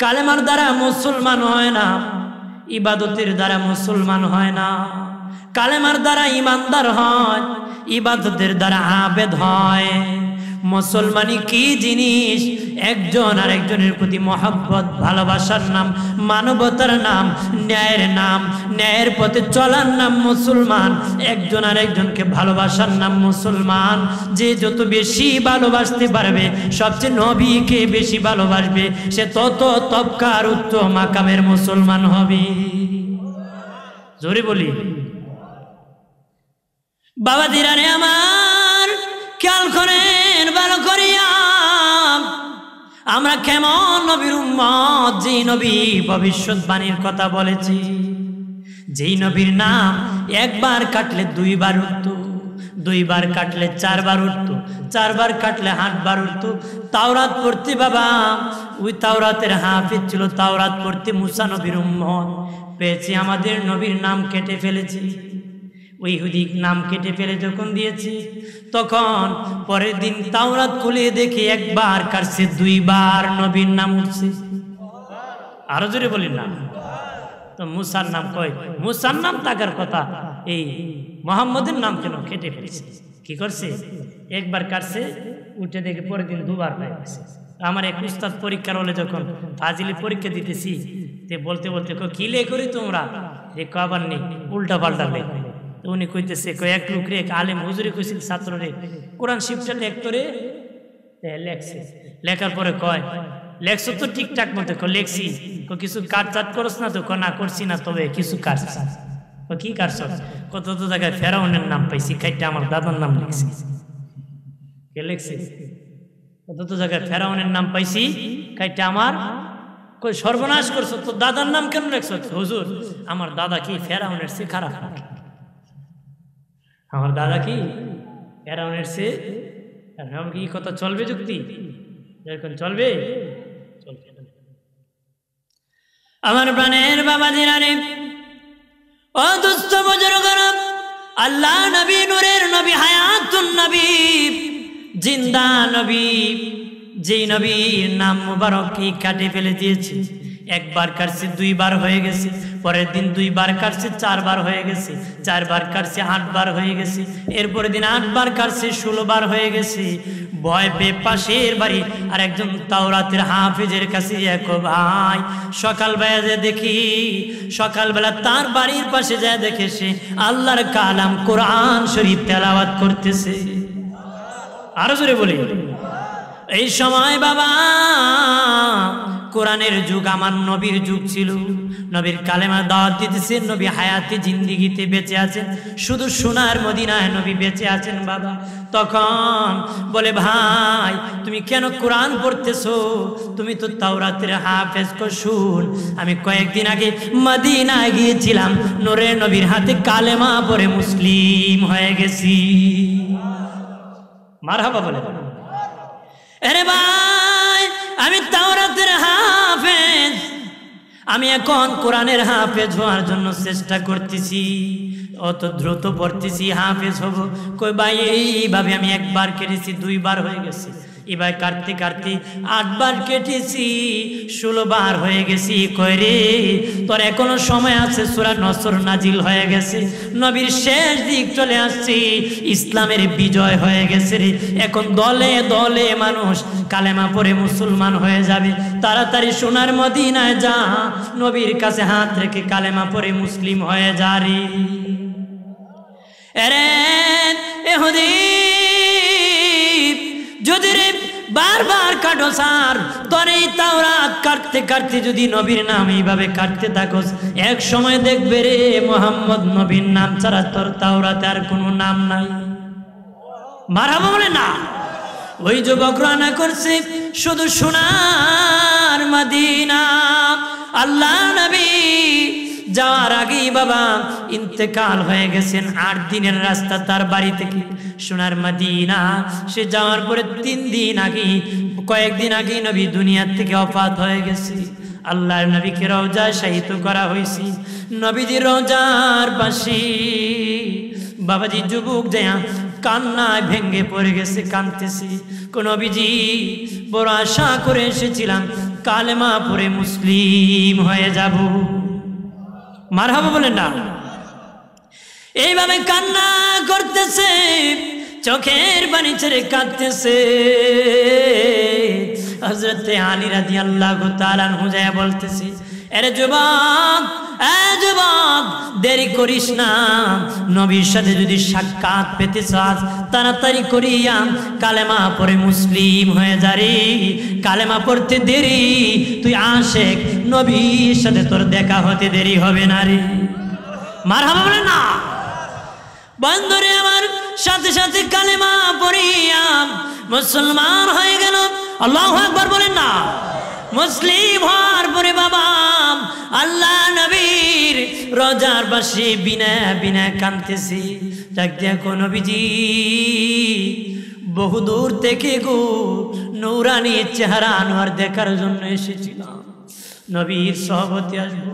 কালেমার দ্বারা মুসলমান হয় না, ইবাদতের দ্বারা মুসলমান হয় না। কালেমার দ্বারা ঈমানদার হয়, ইবাদতের দ্বারা আবেদ হয়। মুসলমানি কি জিনিস? একজন আর একজনের প্রতি মহব্বত, ভালোবাসার নাম, মানবতার নাম, ন্যায়ের নাম, ন্যায়ের পথে চলার নাম মুসলমান। একজন আর একজনকে ভালোবাসার নাম মুসলমান। যে যত বেশি ভালোবাসতে পারবে, সবচেয়ে নবীকে বেশি ভালোবাসবে, সে তত তবকার উত্তম মাকামের মুসলমান হবে। জোরে বলি বাবা দিরানে আমার, খেয়াল করেন ভালো করিয়া, আমরা কেমন নবীর উম্মত, যেই নবী ভবিষ্যৎবাণীর কথা বলেছি, যেই নবীর নাম একবার কাটলে 2 বার উঠত, দুইবার কাটলে 4 বার উঠতো, 4 বার কাটলে 8 বার উঠতো। তাওরাত পড়তে বাবা, ওই তাওরাতের হাফিজ ছিল, তাওরাত পড়তে মুসা নবীর উম্মত। পেয়েছি আমাদের নবীর নাম কেটে ফেলেছি, ওই ইহুদি নাম কেটে ফেলে যখন দিয়েছি, তখন পরের দিন তাওরাত খুলে দেখি একবার কাটছে, 2 বার নবীর নাম উঠছে। আরো জোরে বলি না। তো মুসার নাম কয়, মুসার নাম থাকার কথা, এই মোহাম্মদের নাম কেন কেটে ফেলেছে? কি করছে? একবার কাটছে, উঠে দেখে পরের দিন 2 বার হয়ে গেছে। আমার এক উস্তাদ পরীক্ষার হলে যখন ফাজিলি পরীক্ষা দিতেছি, তে বলতে বলতে কি লে করি তোমরা, যে কবার নেই উল্টা পাল্টা লে। তো উনি কইতেছে, এক লোকরে এক আলেম হুজুরে কইছিল ছাত্ররে কোরআন শিফটা লেখতরে লেখছে। লেখার পরে কয়, লেখছো তো ঠিকঠাক মতো? লেখছি। কিছু কাটচাট করছ না তো? না করছি না, তবে কিছু কাটছ। কি কাটছ? কত তো জায়গায় ফেরাউনের নাম পাইছি, খাইটা আমার দাদার নাম লিখছি। কে লিখছে? কত তো জায়গায় ফেরাউনের নাম পাইছি, খাইটা আমার। কই সর্বনাশ করছো, তো দাদার নাম কেন লেখছ? হুজুর আমার দাদা কি ফেরাউনের চেয়ে খারাপ? আমার দাদা কি ফেরাউনের চেয়ে? কি কথা চলবে? যুক্তি এরকম চলবে? আমার প্রাণের বাবা দিনারে, ও দুস্থ বুজুর্গরা, আল্লাহ নবী, নূরের নবী, হায়াতুন নবী, জিন্দা নবী, যেই নবীর নাম মুবারককে কাটে ফেলে দিয়েছে। একবার কাটছে, 2 বার হয়ে গেছে। পরের দিন 2 বার কাটছে, 4 বার হয়ে গেছে। 4 বার কাটছে, 8 বার হয়ে গেছে। এরপরের দিন 8 বার কাটছে, 16 বার হয়ে গেছে। ভয় পেয়ে পাশের বাড়ি আর একজন তাওরাতের হাফিজের কাছে, এক ভাই সকালবেলা যে দেখি, সকালবেলা তার বাড়ির পাশে যায় দেখে সে আল্লাহর কালাম কোরআন শরীফ তেলাওয়াত করতেছে। আরো জোরে বলি। এই সময় বাবা কোরআনের যুগ, আমার নবীর যুগ ছিল। নবীর কালেমা দাওয়াত দিতেছে, নবী হায়াতে জিন্দিগিতে বেঁচে আছেন, শুধু সোনার মদিনায় নবী বেঁচে আছেন বাবা। তখন বলে, ভাই তুমি কেন কোরআন পড়তেছো? তুমি তো তাওরাতের হাফেজ। শুন, আমি কয়েকদিন আগে মদিনায় গিয়েছিলাম, নূরের নবীর হাতে কালেমা পড়ে মুসলিম হয়ে গেছি। মারহাবা বলে। আরে ভাই, আমি তাওরাতের হাফেজ, আমি এখন কোরআনের হাফেজ হওয়ার জন্য চেষ্টা করতেছি, অত দ্রুত পড়তেছি, হাফেজ হব। কই ভাই, এইভাবে আমি 1 বার কেটেছি, 2 বার হয়ে গেছে। এবার কাটতে কাটতে 8 বার কেটেছি, 16 বার হয়ে গেছি। কই রে, তোর এখনো সময় আছে, সূরা নসর নাজিল হয়ে গেছে, নবীর শেষ দিক চলে আসছে, ইসলামের বিজয় হয়ে গেছে রে। এখন দলে দলে মানুষ কালেমা পড়ে মুসলমান হয়ে যাবে। তাড়াতাড়ি সোনার মদিনায় যা, নবীর কাছে হাত রেখে কালেমা পড়ে মুসলিম হয়ে যা রে। আরে ইহুদি, যদি রে বারবার কাটো স্যার, তোর এই তাওরাত কাটতে কাটতে যদি নবীর নাম এইভাবে কাটতে থাকোস, এক সময় দেখবে রে মুহাম্মদ নবীর নাম ছাড়া তোর তাওরাতে আর কোনো নাম নাই। মারহাবা বলে না। ওই যুবক রওনা করছে শুধু সোনার মদিনা। আল্লাহ নবী যাওয়ার আগেই বাবা ইন্তেকাল হয়ে গেছেন। 8 দিনের রাস্তা তার বাড়ি থেকে সোনার মদিনা। সে যাওয়ার পরে 3 দিন আগে, কয়েকদিন আগে নবী দুনিয়া থেকে ওফাত হয়ে গেছে। আল্লাহর নবীকে রওজায় শায়িত করা হয়েছে। নবীজির রওজার পাশে বাবাজি যুবক যায় কান্নায় ভেঙ্গে পড়ে গেছে, কাঁদতেছে। কোন নবীজি বড় আশা করে এসেছিলাম কালেমা পড়ে মুসলিম হয়ে যাব। মারহাবা বলেন না। এইভাবে কান্না করতেছে, চোখের পানি ছেড়ে কাঁদতেছে। হযরত আলী রাদিয়াল্লাহু তাআলা আনহু যায় বলতেছে, আরে যুবক, যুবক দেরি করিস না, নবীর সাথে যদি সাক্ষাৎ পেতে চাস তাড়াতাড়ি করিয়া কালেমা পড়ে মুসলিম হয়ে যা রে। কালেমা পড়তে দেরি, তুই আশেক, নবীর সাথে তোর দেখা হতে দেরি হবে না রে। মারহাবা বলে না। বন্ধুরে আমার, সাথে সাথে কালেমা পড়িয়া মুসলমান হয়ে গেল। আল্লাহু আকবার বলেন না। মুসলিম হওয়ার পরে বাবা আল্লাহ নবীর রোজার পাশে বিনা বিনা কাঁদতেছি। ডাক দিয়া কো নবীজি বহুদূর থেকে গো নূরানি চেহারা আনোয়ার দেখার জন্য এসেছিলাম, নবীর সহবতে আসবো,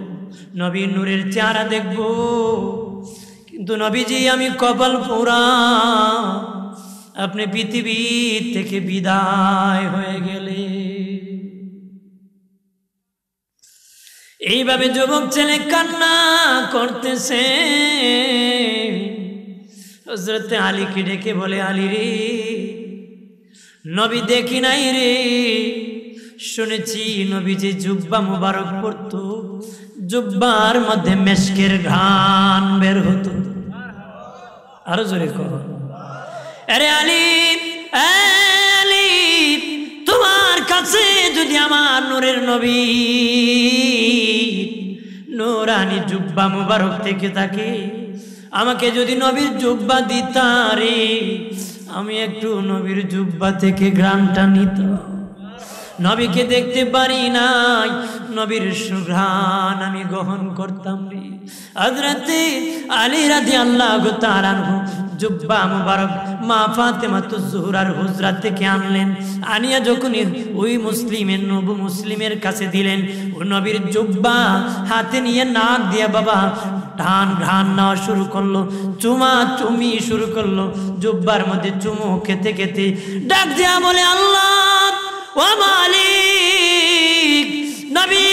নবীর নূরের চেহারা দেখবো, কিন্তু নবীজি আমি কপাল পোড়া, আপনি পৃথিবী থেকে বিদায় হয়ে গেলে। এইভাবে যুবক ছেলে কান্না করতেছে। হযরত আলীকে ডেকে বলে, আলী রে, নবী দেখি নাই রে, শুনেছি নবী যে জুব্বা মুবারক পরতো, জুব্বার মধ্যে মেশকের ঘ্রাণ বের হতো। আরো জোরে করো, আরে আলী, আলী, তোমার কাছে যদি আমার নূরের নবী নূরানি জুব্বা মুবারক থেকে থাকে, আমাকে যদি নবীর জুব্বা দিতা রে, আমি একটু নবীর জুব্বা থেকে ঘ্রাণটা নিতাম। নবীকে দেখতে পারি নাই, নবীর সুঘ্রাণ আমি গ্রহণ করতাম রে। হযরতে আলী রাদিয়াল্লাহু তাআলা আনহু জুব্বা মুবারক মা ফাতেমাতুজ জোহরার হুজরা থেকে আনলেন, আনিয়া যখন ওই মুসলিমের নবী মুসলিমের কাছে দিলেন, ও নবীর জুব্বা হাতে নিয়ে নাক দিয়ে বাবা টান ঘ্রাণ নেওয়া শুরু করলো, চুমা চুমি শুরু করলো, জুব্বার মধ্যে চুমু খেতে খেতে ডাক দিয়া বলে, আল্লাহ ও মালিক, নবী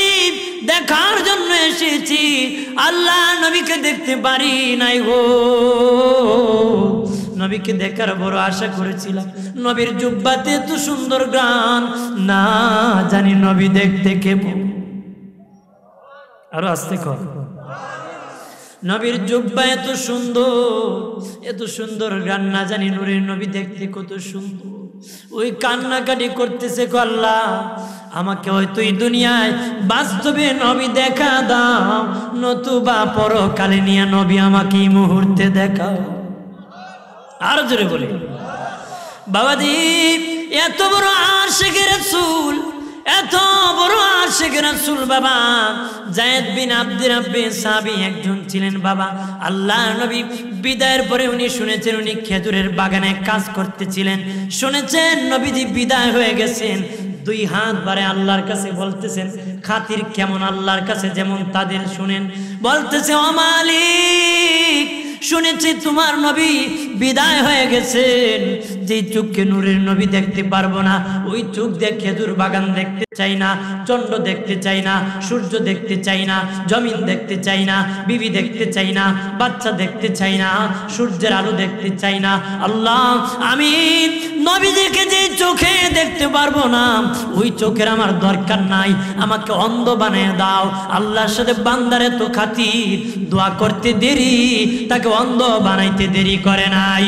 দেখার জন্য এসেছি, আল্লাহ নবীকে দেখতে পারি নাই গো, নবীকে দেখার বড় আশা করেছিলাম, নবীর জুব্বাতে এত সুন্দর গান, না জানি নবী দেখতে কেমন। আরো আস্তে কর, নবীর জুব্বা এত সুন্দর গান, না জানি নূরের নবী দেখতে কত সুন্দর। ওই কান্নাকাটি করতেছে, আল্লাহ আমাকে হয়তো এই দুনিয়ায় বাস্তবে নবী দেখা দাও, নতুবা পরকালে নিয়ে নবী আমাকে এই মুহূর্তে দেখাও। আর জোরে বলে, বাবাজি এত বড় আশিক রাসূল, এত বড় আশিক রাসূল বাবা যায়েদ বিন আব্দুর রাব্বি সাহাবী একজন ছিলেন বাবা। আল্লাহ নবী বিদায়ের পরে উনি শুনেছেন, উনি খেজুরের বাগানে কাজ করতেছিলেন, শুনেছেন নবীজি বিদায় হয়ে গেছেন, দুই হাত বাড়ে আল্লাহর কাছে বলতেছেন, খাতির কেমন আল্লাহর কাছে যেমন তাদের শুনেন, বলতেছে, ও মালিক শুনেছি তোমার নবী বিদায় হয়ে গেছেন, যে চোখকে নূরের নবী দেখতে পারবো না, ওই চোখ দিয়ে খেজুর বাগান দেখতে চাই না, চন্দ্র দেখতে চাই না, সূর্য দেখতে চাই না, জমিন দেখতে চাই না, বিবি দেখতে চাই না, বাচ্চা দেখতে চাই না, সূর্যের আলো দেখতে চাই না। আল্লাহ আমি নবীজিকে যে চোখে দেখতে পারবো না, ওই চোখের আমার দরকার নাই, আমাকে অন্ধ বানিয়ে দাও। আল্লাহর সাথে বান্দারে তো খাতির, দোয়া করতে দেরি, তাকে অন্ধ বানাইতে দেরি করে নাই।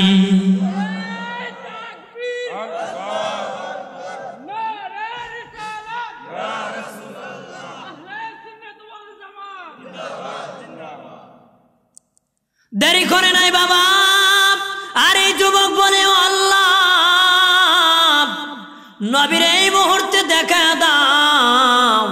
দেরি করে নাই বাবা। আর এই যুবক বলে, ও আল্লাহ নবীর এই মুহূর্তে দেখা দাও,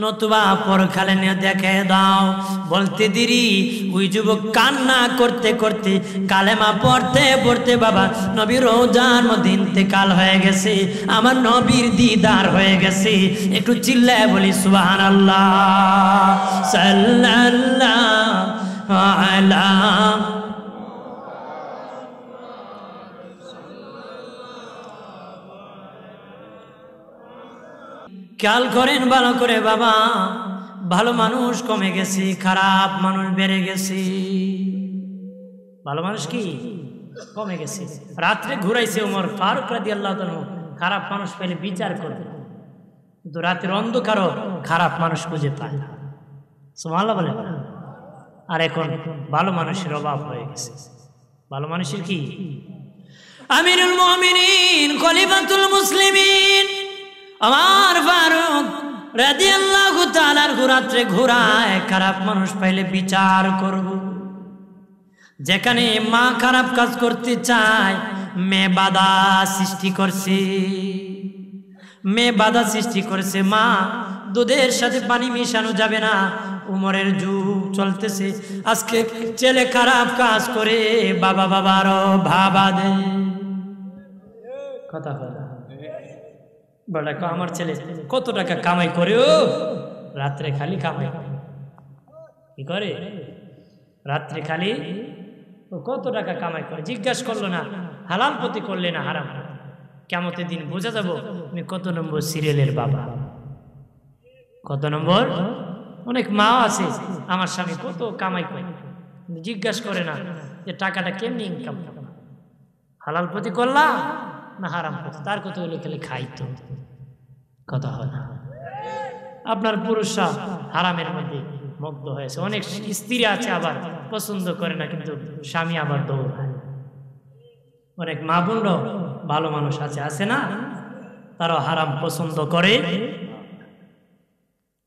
নতুবা পরকালে নিয়ে দেখে দাও। বলতে দেরি, ওই যুবক কান্না করতে করতে কালেমা পড়তে পড়তে বাবা নবীর রোজার মধ্যে ইন্তেকাল হয়ে গেছে, আমার নবীর দিদার হয়ে গেছে। একটু চিল্লায় বলি সুবহানাল্লাহ, সাল্লাল্লাহু আলা। খেয়াল করেন ভালো করে বাবা, ভালো মানুষ কমে গেছে, খারাপ মানুষ বেড়ে গেছে। ভালো মানুষ কি কমে গেছে। রাত্রে ঘুরাইছে ওমর ফারুক রাদিয়াল্লাহু তাআলা, খারাপ মানুষ পেলে বিচার করবে, কিন্তু রাতের অন্ধকারও খারাপ মানুষ খুঁজে পায় না। সুবহানাল্লাহ বলে। আর এখন ভালো মানুষের অভাব হয়ে গেছে। ভালো মানুষের কি আমিরুল মুমিনিন খলিফাতুল মুসলিমিন আমার ফারুক রাদিয়াল্লাহু তাআলা রাত্রে ঘোরায়, খারাপ মানুষ পাইলে বিচার করব। যেখানে মা খারাপ কাজ করতে চায়, মেয়ে বাধা সৃষ্টি করছে, মেয়ে বাধা সৃষ্টি করছে। মা দুধের সাথে পানি মিশানো যাবে না। উমরের যুগ চলতেছে, আজকে ছেলে খারাপ কাজ করে বাবা বাবারও ভাবা দে কথা বলা বড় আমার ছেলে কত টাকা কামাই করে, ও রাত্রে খালি কামাই কি করে, রাত্রে খালি ও কত টাকা কামাই করে। জিজ্ঞাসা করলো না হালাল পথে করলে না হারাম। কিয়ামতের দিন বোঝা যাবো তুমি কত নম্বর সিরিয়ালের বাবা, কত নম্বর। অনেক মা আছে আমার স্বামী কত কামাই করে, জিজ্ঞাসা করে না যে টাকাটা কেমনি ইনকাম, হালাল পথে করলা না হারাম পথে। তার কত হলো খালি খাইতো কথা হয় না। আপনার পুরুষরা হারামের মধ্যে মুগ্ধ হয়েছে। অনেক স্ত্রী আছে আবার পছন্দ করে না, কিন্তু স্বামী আবার দৌড়ায়। অনেক মা বোনরাও ভালো মানুষ আছে, আছে না, তারাও হারাম পছন্দ করে।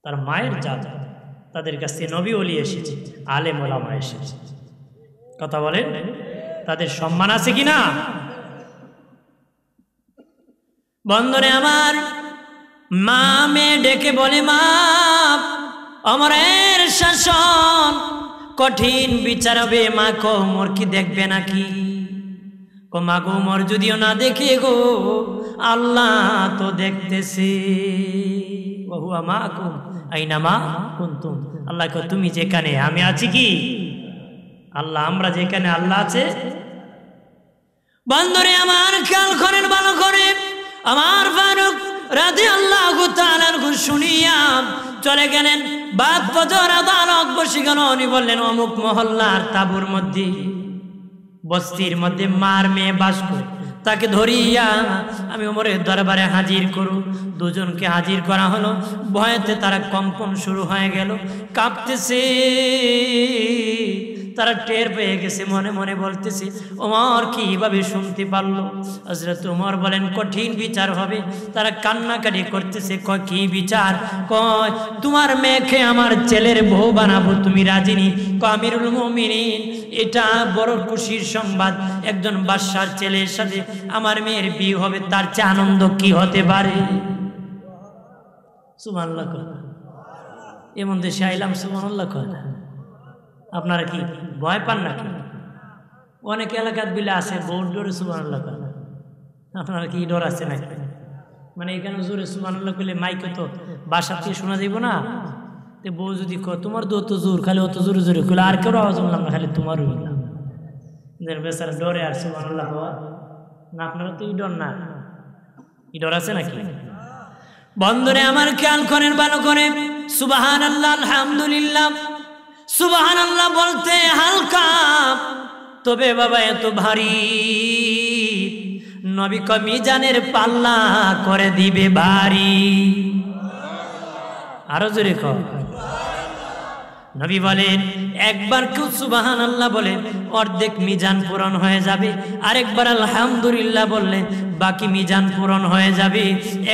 তার মায়ের জাত, তাদের কাছে নবী ওলি এসেছে, আলেম ওলামা এসেছে, কথা বলেন, তাদের সম্মান আছে কিনা। বন্ধনে আমার মা মেয়ে ডেকে বলে, মা অমরের শাসন কঠিন বিচার হবে, মা কো ওমর কি দেখবে নাকি। ও মা গো ওমর যদিও না দেখে গো, আল্লাহ তো দেখতেছে। ওহুয়া মাকুম আইনামা কুনতুম, আল্লাহ কো তুমি যেখানে আমি আছি কি, আল্লাহ আমরা যেখানে আল্লাহ আছে। বন্ধুরে আমার খেয়াল করেন ভালো করে, আমার ফারুক রাদিয়াল্লাহু তাআলা শুনিয়া চলে গেলেন। বাদ ফজর আদালত বসে গেল। উনি বললেন অমুক মহল্লার তাবুর মধ্যে বস্তির মধ্যে মার মেয়ে বাস করে, তাকে ধরিয়া আমি ওমরের দরবারে হাজির করু। দুজনকে হাজির করা হলো। ভয়েতে তারা কম্পন শুরু হয়ে গেল, কাঁপতেছে। তারা টের পেয়ে গেছে, মনে মনে বলতেছে ওমর কিভাবে শুনতে পারলো। হযরত ওমর বলেন কঠিন বিচার হবে। তারা কান্নাকাটি করতেছে, কয় কি বিচার, কয় তোমার মেয়েকে আমার ছেলের বউ বানাবো, তুমি রাজি নি। কয় আমিরুল মুমিনিন, এটা বড় খুশির সংবাদ, একজন বাদশার ছেলের সাথে আমার মেয়ের বিয়ে হবে, তার চেয়ে আনন্দ কি হতে পারে। সুবহানাল্লাহ, এমন দেশে আইলাম সুবহানাল্লাহ। আপনারা কি ভয় পান নাকি? অনেক এলাকাত বিলে আছে বহুত জোরে সুবহানাল্লাহ, আপনারা কি ডর আছে নাকি? মানে এখানে জোরে সুবহানাল্লাহ করলে মাইকে তো বাসা থেকে শোনা যাইব না। তো বউ যদি তোমার তো অত জোর, খালি অত জোরে জোরে করলে আর কেউ আওয়াজ শুনলাম না, খালি তোমারও বললাম। বেচারা ডরে আর সুবহানাল্লাহ না। আপনারা তো এই ডর না, এই ডর আছে নাকি? বন্ধুরে আমার খেয়াল করেন ভালো করে, সুবহানাল্লাহ আলহামদুলিল্লাহ। সুবহানাল্লাহ বলতে হালকা, তবে বাবা এত ভারী। নবী মিজানের পাল্লা করে দিবে ভারী। আরো জোরে কর। নবী বলেন একবার কেউ সুবহানাল্লাহ বলে অর্ধেক মিজান পূরণ হয়ে যাবে, আরেকবার আলহামদুলিল্লাহ বললে বাকি মিজান পূরণ হয়ে যাবে।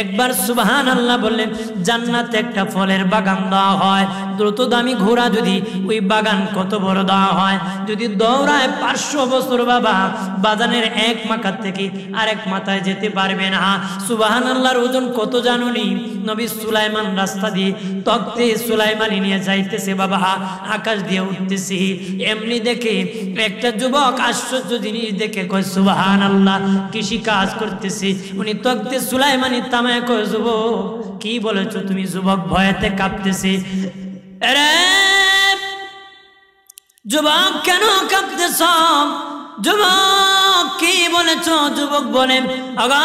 একবার সুবহানাল্লাহ বললে জান্নাতে একটা ফলের বাগান দেওয়া হয়, দ্রুত দামি ঘোড়া যদি ওই বাগান কত বড় দেওয়া হয়, যদি দৌড়ায় 500 বছর বাবা বাগানের এক মাথা থেকে আরেক মাথায় যেতে পারবে না। সুবহানাল্লাহর ওজন কত জানুনি? নবী সুলাইমান রাস্তা দিয়ে তখতে সুলাইমানি নিয়ে যাইতেছে বাবা, আকাশ দিয়ে উঠতেছি। এমনি দেখে একটা যুবক আশ্চর্য জিনিস দেখে কয় সুবহানাল্লাহ, কৃষি কাজ করতেছি। উনি তখতে সুলাইমানি তামায় কয় যুবক কি বলেছো তুমি? যুবক ভয়েতে কাঁপতেছে। আরে যুবক কেন কাঁপতেছ? যুবক কি বলেছ? যুবক বলেন আগা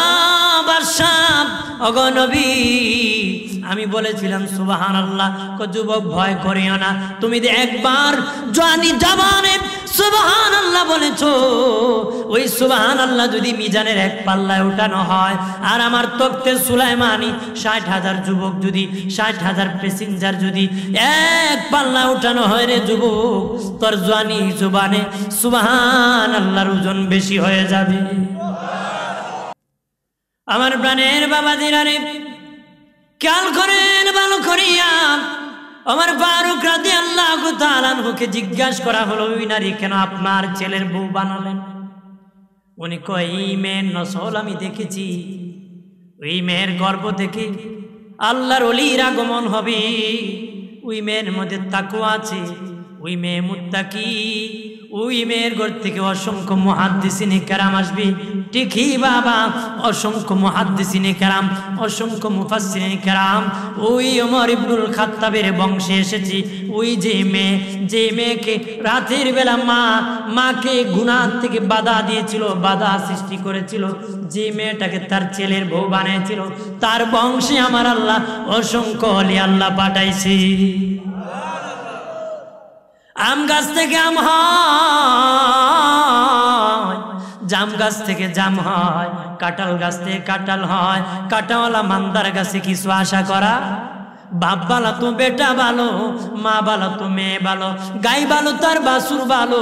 বাদশাহ, আগা নবী, আমি বলেছিলাম সুবহানাল্লাহ। যুবক ভয় করিও না, তুমি একবার জানি জবানে সুবহানাল্লাহ বলেছো, ওই সুবহানাল্লাহ যদি মিজানের এক পাল্লায় উঠানো হয়, আর আমার তখতে সুলাইমানি 60,000 যুবক যদি 60,000 প্যাসেঞ্জার যদি এক পাল্লা উঠানো হয় রে যুবক, তোর জানি জবানে সুবহানাল্লাহর ওজন বেশি হয়ে যাবে। আমার প্রাণের বাবাজিরা রে, খেয়াল করেন ভালো করিয়া। আমার ফারুক রাদিয়াল্লাহু তাআলা আনহুকে জিজ্ঞাসা করা হলো, ওই নারী কেন আপনার ছেলের বউ বানালেন? উনি কয় এই মেয়ের নসল আমি দেখেছি, ওই মেয়ের গর্ভ থেকে আল্লাহর ওলির আগমন হবে। ওই মেয়ের মধ্যে তাকওয়া আছে, ওই মেয়ে মুত্তাকি, ওই মেয়ের ঘর থেকে অসংখ্য মুহাদ্দিসিনে কেরাম আসবে। ঠিকই বাবা, অসংখ্য মুহাদ্দিসিনে কেরাম, অসংখ্য মুফাসসিরিনে কেরাম ওই ওমর ইবনুল খাত্তাবের বংশে এসেছে। ওই যে মেয়ে, যে মেয়েকে রাতের বেলা মাকে গুনাহ থেকে বাধা দিয়েছিল, বাধা সৃষ্টি করেছিল, যে মেয়েটাকে তার ছেলের বউ বানিয়েছিল, তার বংশে আমার আল্লাহ অসংখ্য ওলি আল্লাহ পাঠাইছে। আম গাছ থেকে আম হয়, জাম গাছ থেকে জাম হয়, কাঁঠাল গাছ থেকে কাঁঠাল হয়। কাঁটাওয়ালা মান্দার গাছে কিছু আশা করা? বাপ ভালো তো বেটা ভালো, মা ভালো তো মেয়ে ভালো, গাই ভালো তার বাছুর ভালো,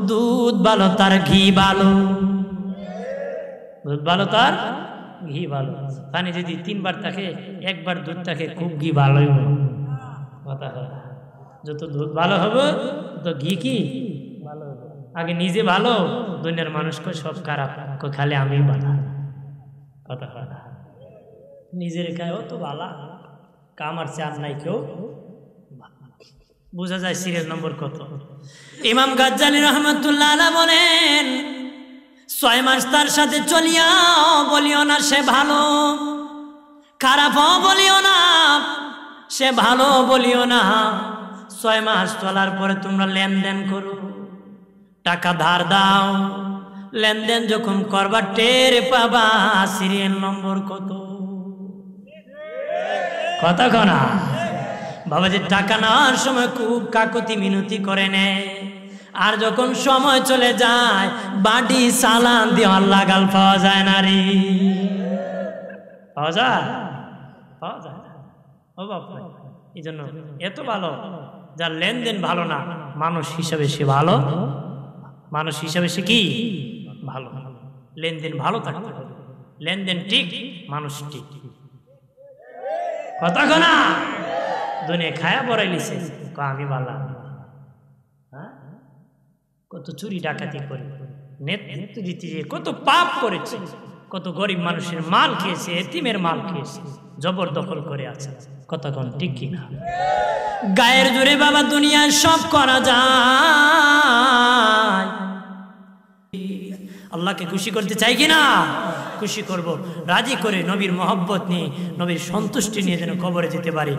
দুধ ভালো তার ঘি ভালো, দুধ ভালো তার ঘি ভালো। পানি যদি 3 বার থাকে, 1 বার দুধ থাকে, খুব ঘি ভালোই কথা হয়। যত দুধ ভালো হবে তো ঘি কি ভালো হবে। আগে নিজে ভালো, দুনিয়ার মানুষকে সব খারাপ, খালি আমি ভালো কথা হয়। নিজের খায় ও তো ভালো, কামার চার নাই কেউ, বোঝা যায় সিরিয়াল নম্বর কত। ইমাম গাজ্জালী রহমাতুল্লাহ আলাইহি বলেন, 6 মাস তার সাথে চলিয়াও বলিও না সে ভালো, খারাপও বলিও না সে ভালো বলিও না। 6 মাস চলার পরে তোমরা লেনদেন করো, টাকা ধার দাও, লেনদেন যখন করবা টের পাবা সিরিয়াল নম্বর কত। কথা কনা বাবাজি, টাকা নেওয়ার সময় খুব কাকতি মিনতি করে নেয়, আর যখন সময় চলে যায় বাটি চালান দিয়ে আল্লাহ গাল পাওয়া যায় না রে, পাওয়া যায়? পাওয়া যায় ও বাবা। এই জন্য এত ভালো যার লেনদেন ভালো না, মানুষ হিসাবে সে ভালো, মানুষ হিসাবে সে কি ভালো। লেনদেন ভালো থাকতে হবে, লেনদেন ঠিক, মানুষ ঠিক। কথা কনা দুনিয়া খায়া বড়াই লিছে, আমি ভালো। হ্যাঁ, কত চুরি ডাকাতি করে, নেতৃত্ব দিতে যে কত পাপ করেছে, কত গরিব মানুষের মাল খেয়েছে, এতিমের মাল খেয়েছে, জবরদখল করে আছে। কথা কোন ঠিক কিনা? গায়ের জোরে বাবা দুনিয়ায় সব করা যায়। আল্লাহকে খুশি করতে চাই কিনা? খুশি করব, রাজি করে নবীর মহব্বত নিয়ে, নবীর সন্তুষ্টি নিয়ে যেন কবরে যেতে পারি।